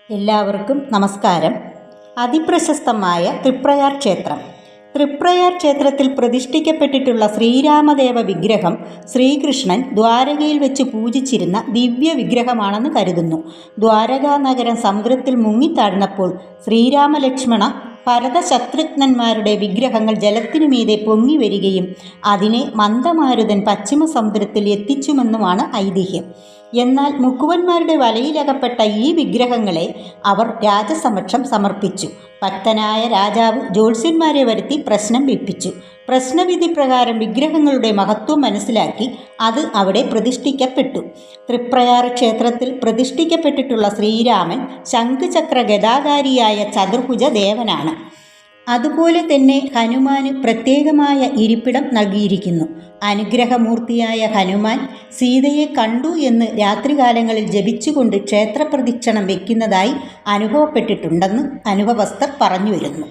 എല്ലാവർക്കും നമസ്കാരം. അതിപ്രശസ്തമായ തൃപ്രയാർ ക്ഷേത്രം. തൃപ്രയാർ ക്ഷേത്രത്തിൽ പ്രതിഷ്ഠിക്കപ്പെട്ടിട്ടുള്ള ശ്രീരാമദേവ വിഗ്രഹം ശ്രീകൃഷ്ണൻ ദ്വാരകയിൽ വെച്ച് പൂജിച്ചിരുന്ന ദിവ്യ വിഗ്രഹമാണെന്ന് കരുതുന്നു. ദ്വാരകാ നഗരം സമുദ്രത്തിൽ മുങ്ങിത്താഴ്ന്നപ്പോൾ ശ്രീരാമലക്ഷ്മണ ഭരതശത്രുഘ്നന്മാരുടെ വിഗ്രഹങ്ങൾ ജലത്തിനു മീതെ പൊങ്ങി വരികയും അതിനെ മന്ദമാരുതൻ പശ്ചിമ സമുദ്രത്തിൽ എത്തിച്ചുമെന്നുമാണ് ഐതിഹ്യം. എന്നാൽ മുക്കുവന്മാരുടെ വലയിലകപ്പെട്ട ഈ വിഗ്രഹങ്ങളെ അവർ രാജസമക്ഷം സമർപ്പിച്ചു. ഭക്തനായ രാജാവ് ജ്യോത്സ്യന്മാരെ വരുത്തി പ്രശ്നം വെപ്പിച്ചു. പ്രശ്നവിധി പ്രകാരം വിഗ്രഹങ്ങളുടെ മഹത്വം മനസ്സിലാക്കി അത് അവിടെ പ്രതിഷ്ഠിക്കപ്പെട്ടു. തൃപ്രയാർ ക്ഷേത്രത്തിൽ പ്രതിഷ്ഠിക്കപ്പെട്ടിട്ടുള്ള ശ്രീരാമൻ ശംഖുചക്ര ഗദാധാരിയായ ചതുർഭുജ ദേവനാണ്. അതുപോലെ തന്നെ ഹനുമാന് പ്രത്യേകമായ ഇരിപ്പിടം നൽകിയിരിക്കുന്നു. അനുഗ്രഹമൂർത്തിയായ ഹനുമാൻ സീതയെ കണ്ടു എന്ന് രാത്രികാലങ്ങളിൽ ജപിച്ചുകൊണ്ട് ക്ഷേത്രപ്രദക്ഷിണം വയ്ക്കുന്നതായി അനുഭവപ്പെട്ടിട്ടുണ്ടെന്ന് അനുഭവസ്ഥർ പറഞ്ഞു വരുന്നു.